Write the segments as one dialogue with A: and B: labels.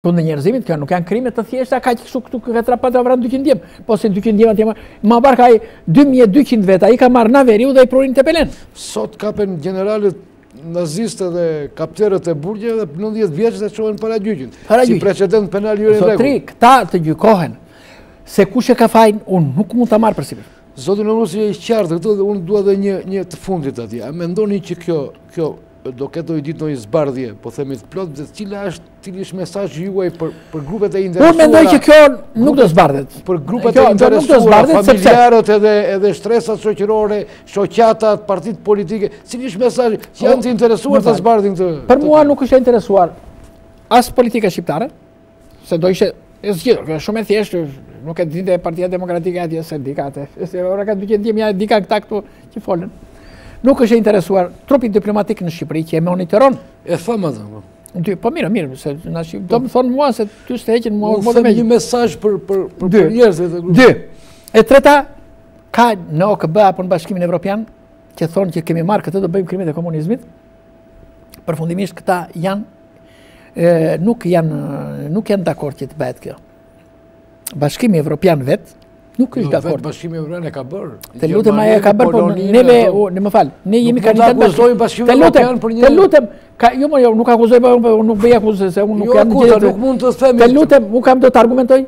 A: Kundër njerëzimit, kjo nuk janë krime të thjeshta, ka që kështu këtu këtë rapata vranë 200 djemë. Po se 200 djemë atje ma barë ka 2200 veta, i ka marrë na veriu dhe i prorin të pelen.
B: Sot kapen generalit naziste dhe kapterët e burgje dhe 90 vjeqës e qohen para gjyqin. Si precedent penal jure në
A: regu. Këta të gjykohen, se kush e ka fajnë, unë nuk mund të marrë për sipër.
B: Zotin Onusi e i qartë këtu dhe unë dua dhe një të fundit atje. A mendoni që kjo do ketë dojë ditë një zbardhje, po themi të plot, dhe cili është mesazhi juaj për grupet e interesuara?
A: Unë mendoj që kjo nuk do zbardhet.
B: Për grupet e interesuara, familjarët edhe shtresat shoqërore, shoqatat, partitë politike, cili është mesazhi që janë të interesuar të zbardhin këtë?
A: Për mua nuk është e interesuar as politika shqiptare, se do ishte e zgjidhur, shumë e thjeshtë, nuk e dinte Partia Demokratike atje sindikate. Ora ka 200 djemë ja dika këta këtu që folën. Nuk është e interesuar trupi diplomatik në Shqipëri që e monitoron.
B: E thëmë atë.
A: Po mirë, se do më thonë mua se ty s'te heqen mua.
B: Unë thëmë një mesazh për njerëzve të grupit.
A: 2. E treta, ka në OKB apo në Bashkimin Evropian që thonë që kemi marrë këtë do bëjmë krimet e komunizmit. Përfundimisht këta nuk janë dakord që të bëhet kjo. Bashkimi Evropian vetë nuk është dakord.
B: Bashkimi Evropian e ka bërë.
A: Të lutem ajo e ka bërë, por neve, në më falë, ne jemi kandidat
B: Bashkimi Evropian për një...
A: Të lutem, jo, nuk akuzoj, nuk bëj akuzë, se unë nuk jam në gjithë.
B: Nuk mund të themi...
A: Të lutem, unë kam do të argumentoj.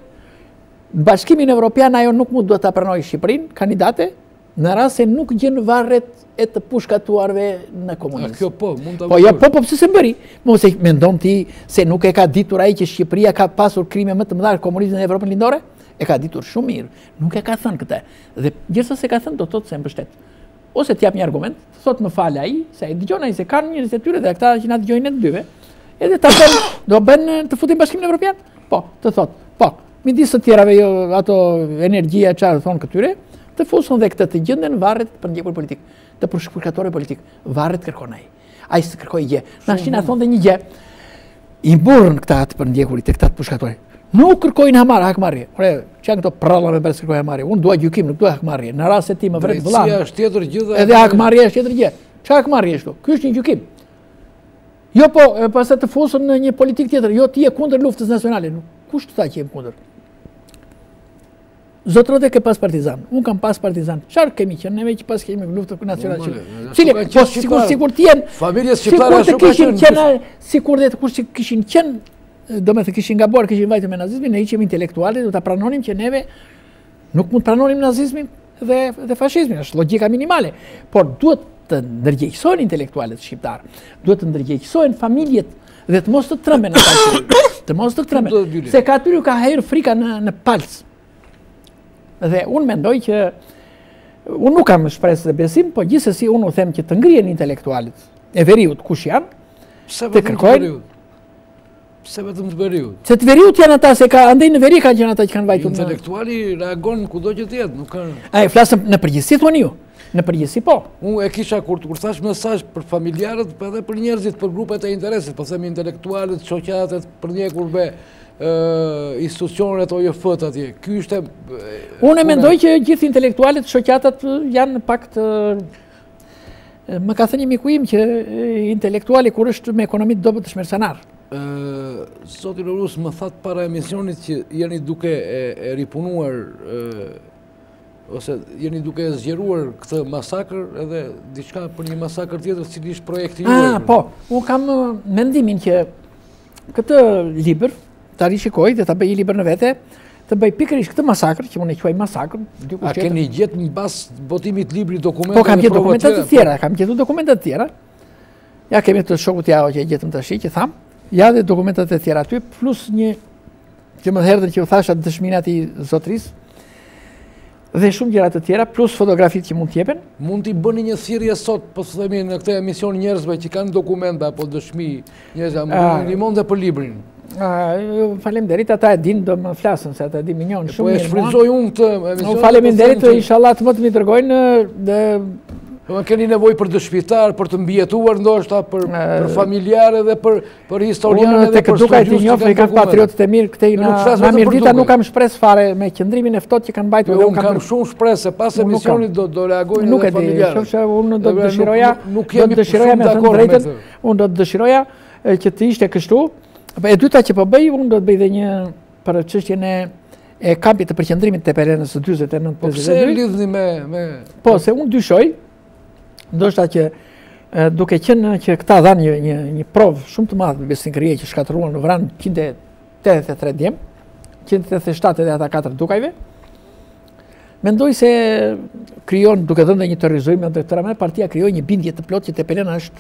A: Bashkimin Evropian ajo nuk mund do të pranoj Shqipërinë, kandidate, në rast se nuk gjenë varret e të pushkatuarve në komunizëm.
B: Kjo po, mund të
A: bërë. Po, pëse se mbëri? Mos e mendon ti se nuk e ka ditur ai që Shqipëria ka pasur krime më të mëdha në komunizmin në Evropën lindore? E ka ditur shumë mirë, nuk e ka thënë këtë. Dhe gjithsesi e ka thënë do të thotë se mbështet. Ose t'jap një argument, të thotë më fal ai, se e dëgjon ai se kanë njerëz të tyre dhe ata që na dëgjojnë ne të dyve. Edhe ta bën, do bën të futin Bashkimin Evropian? Po, të thotë, po, midis të tjerave ato energjia çfarë thon këtyre, të fusun dhe këtë të gjenden varret për ndjekur politik, të përshkruajtorë politik, varret kërkon ai. Ai s'e kërkoi gjë. Tash na thonë një gjë. I burrën këta të për ndjekurit, këta të pushkatorë. Nuk kërkojnë hakmarrje. Ore, që janë këto pralla me bërës kërkojnë hakmarrje. Unë dua gjykim, nuk dua hakmarrje. Në rast se ti më vret vëllain.
B: Drejtësia është tjetër gjë.
A: Edhe hakmarrja është tjetër gjë. Çfarë hakmarrje është kjo? Ky është një gjykim. Jo po, pastaj të fusën në një politikë tjetër. Jo, ti je kundër luftës nacionale. Kush të tha që jem kundër? Zotrote ke pas partizan. Unë kam pas partizan. Çfarë kemi qenë neve që pas kemi luftën nacionale? Cili po sikur ti janë
B: familjes shqiptare
A: sikur të kishin qenë do me të kishin gabuar, kishin vajtë me nazizmin, ne iqim intelektuale, do të pranonim që neve nuk mund pranonim nazizmin dhe fashizmin, është logika minimale. Por duhet të ndërgjegjësojnë intelektualet shqiptarë, duhet të ndërgjegjësojnë familjet dhe të mos të trëmben në palë. Të mos të trëmben. Se ka atyre ka herë frika në palës. Dhe unë mendoj që unë nuk kam shpresë dhe besim, po gjithsesi unë u them që të ngrihen intelektualet e veriut kush janë, të kërkojnë.
B: Se vetëm të veriut.
A: Se të veriut janë ata, se andej në veri kanë qenë ata që kanë vajtur.
B: Intelektuali reagon kudo që tjetë, nuk kanë...
A: A, flasëm në përgjithësi, thoni ju. Në përgjithësi, po.
B: Unë e kisha kur thash mesazh për familjarët, edhe për njerëzit, për grupet e interesit, po themi intelektualet, shoqatet, për njekurve, institucionet OJF-t atje. Ky ishte...
A: Unë e mendoj që gjithë intelektualet, shoqatat janë pak të... Më ka thënë një miku im që intelektuali kur është me ekonomi të dobët është mercenar.
B: Zoti Lorus më thatë para emisionit që jeni duke e ripunuar ose jeni duke e zgjeruar këtë masakër edhe diçka për një masakër tjetër cili është projekti juaj.
A: Po, unë kam mendimin që këtë libër ta rishikoj dhe ta bëj libër në vete, të bëj pikërisht këtë masakër, që unë e quaj masakër.
B: A keni gjetë në bas botimit libri dokumentat?
A: Po, kam gjetë dokumentat të tjera, Ja kemi të shokut jao që e gjetëm të shi, që thamë, ja dhe dokumentat e tjera aty, plus një që më herdër që u thashat dëshminat i zotris, dhe shumë gjërat të tjera, plus fotografit që mund t'jepen.
B: Mund t'i bëni një thirrje sot, po të themi në këtë emision njerëzve që kanë dokumenta apo dëshmi, njerëzve, më ndihmon dhe për librin.
A: Faleminderit, ata e din do më flasën, se ata e din minjon shumë mirë.
B: Po e shfrytëzoj unë këtë emision.
A: Faleminderit, inshallah të më të mi dërgojnë dhe...
B: Keni nevoj për dëshpitar, për të mbijetuar ndoshta, për familjarë dhe për historianë dhe për
A: stërgjusht që kanë kanë patriotët e mirë, këtej na mirdita nuk kam shpres fare me qëndrimin e ftohtë që kanë bajtur.
B: Unë kam shumë shpres, se pas emisionit do reagojnë dhe familjarë.
A: Nuk e di, unë do të dëshiroja me thënë drejtën, unë do të dëshiroja që të ishte kështu, E dyta që po bëj, unë do të bëj dhe një për çështjen e kampit të përqendrimit të Perenës së 49-52.
B: Po pse lidhni me...
A: Po, se unë dyshoj, ndoshta që duke qenë që këta dhanë një provë shumë të madhe me besnikërie që shkatëruan në vranë 183 djem, 187 edhe ata 4 dukajve, mendoj se krijon, duke dhënë një terrorizim ndër këtyre me partia krijoi një bindje të plotë që Tepelena është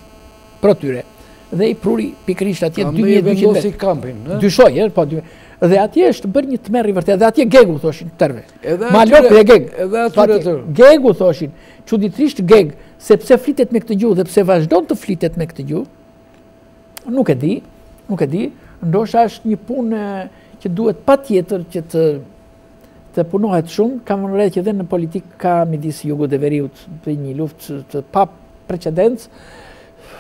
A: pro tyre. Dhe i pruri pikërisht atje 2200
B: kampin,
A: dyshoj, po dhe atje është bërë një tmerr i vërtetë, dhe atje Gegu thoshin terve. Malop dhe Geg.
B: Edhe atyre të.
A: Gegu thoshin, çuditërisht Geg, sepse flitet me këtë gjuhë dhe pse vazhdon të flitet me këtë gjuhë, nuk e di, ndoshta është një punë që duhet patjetër që të punohet shumë, kam vënë që edhe në politikë ka midis jugut dhe veriut një luftë të pa precedencë.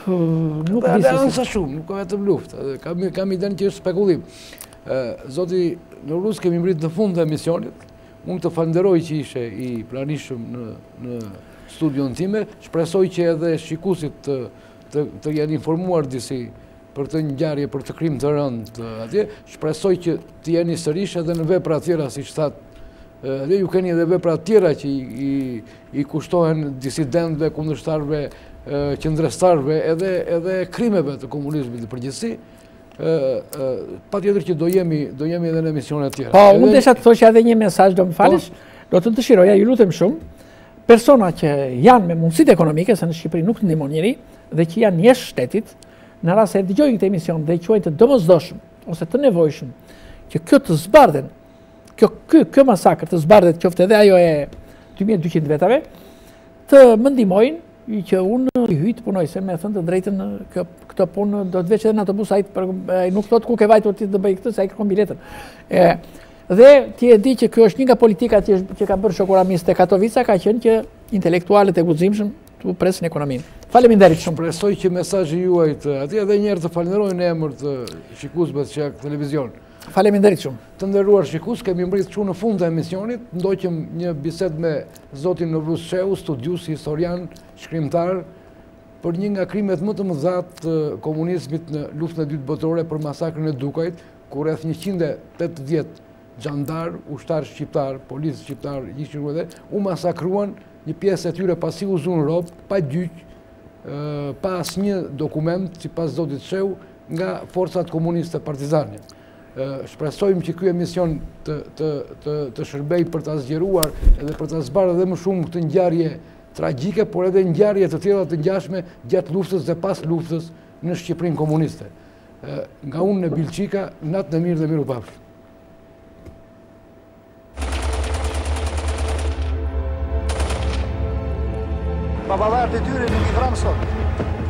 B: Nuk di se sa shumë, nuk ka vetëm luftë, kam idenë që është spekullim. Zoti Nuruz, kemi mbrit në fund të emisionit, unë të falenderoj që ishe i pranishëm në studion time, shpresoj që edhe shikuesit të janë informuar disi për të ngjarje, për të krim të rënd atje, shpresoj që të jeni sërish edhe në vepra tjera, si që thatë, dhe ju keni edhe vepra tjera që i kushtohen disidentëve, kundërshtarëve, qendrestarëve, edhe krimeve të komunizmit në përgjithësi, patjetër që do jemi edhe në emisione tjera.
A: Po, unë desha të thosha edhe një mesazh, do më falësh, do të dëshiroja, ju lutem shumë, persona që janë me mundësitë ekonomike, se në Shqipëri nuk ndihmon njëri, dhe që janë jeshtë shtetit, në rast se dëgjojnë këtë emision dhe quajnë të domosdoshëm ose të nevojshëm që kjo të zbardhen, kjo masakër të zbardhet, qoftë edhe ajo e 2200 vetave, të më ndihmojnë që unë i hyjt punoj, se me thënë të drejtën këtë punë do të veç edhe në autobus, ai nuk thot ku ke vajtur ti të bëj këtë, se ai kërkon biletën. Dhe ti e di që kjo është një nga politikat që ka bërë Shoku Ramiz te Katovica, ka qenë që intelektualët e guximshëm të presin ekonominë. Faleminderit shumë.
B: Presoj që mesazhi juaj atje edhe një herë të falenderoj në emër të shikuesve të Shaq Televizion.
A: Faleminderit shumë.
B: Të nderuar shikues, kemi mbërrit këtu në fund të emisionit, ndoqëm një bisedë me zotin Nuruz Shehu, studius, historian, shkrimtar, për një nga krimet më të mëdha të komunizmit në luftën e dytë botërore për masakrën e Dukajt, ku rreth 180 xhandar, ushtar shqiptar, policë shqiptar, u masakruan, një pjesë e tyre pasi u zunë rob, pa gjyq, pa asnjë dokument, sipas zotit Shehu, nga forcat komuniste partizane. Shpresojmë që ky emision të shërbej për ta zgjeruar edhe për ta zbardhur edhe më shumë këtë ngjarje tragjike, por edhe ngjarje të tjera të ngjashme gjatë luftës dhe pas luftës në Shqipërinë komuniste. Nga unë në Bilçika, natë në mirë dhe miru pafshim.
C: Babalarët e tyre nuk i vramë sot.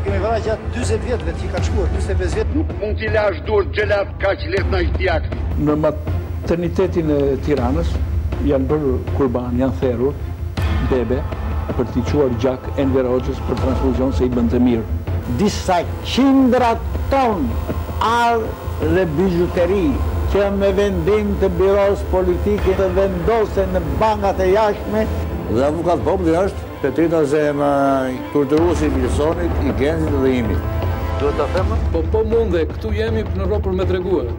C: Kemi vrarë gjatë 40 vjetëve që i ka shkuar, 45 vjetë.
D: Nuk mund t'i lash dur xhelat kaq lehtë na shtjakti.
E: Në maternitetin e Tiranës janë bërë kurban, janë therrur bebe për t'i quar gjak Enver Hoxhës për transfuzion se i bënte mirë.
F: Disa qindra ton arë dhe bijuteri që me vendim të biros politike të vendosen në bankat e jashtme.
G: Dhe avukat populli është Petrita Zema, turturuesi i Wilsonit, i Genzit dhe imit.
C: Duhet ta them?
B: Po mund dhe këtu jemi në rrobë për me treguar.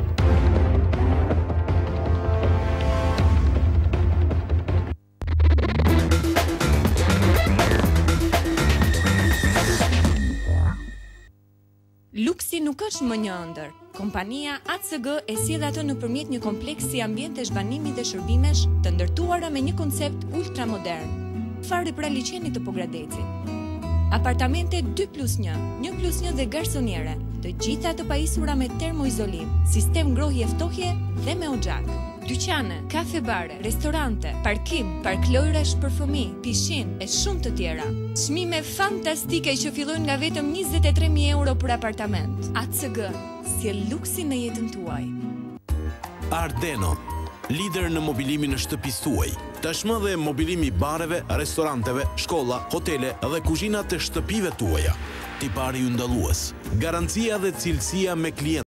H: Luksi nuk është më një ëndër. Kompania ACG e sjell atë nëpërmjet një kompleksi ambientesh banimi dhe shërbimesh të ndërtuara me një koncept ultramodern. Fari pra liçenit të Pogradecit. Apartamente 2+1, 1+1 dhe garsoniere, të gjitha të pajisura me termoizolim, sistem ngrohje ftohje dhe me oxhak. Dyqane, kafe bare, restorante, parkim, park lojrash për fëmijë, pishin e shumë të tjera. Çmime fantastike që fillojnë nga vetëm 23.000 euro për apartament. ACG, sjell luksin në jetën tuaj.
I: Ardeno, lider në mobilimin në shtëpisë tuaj. Tashmë dhe mobilimi bareve, restoranteve, shkolla, hotele dhe kuzhina të shtëpive tuaja. Tipari yndalues. Garancia dhe cilësia me klient.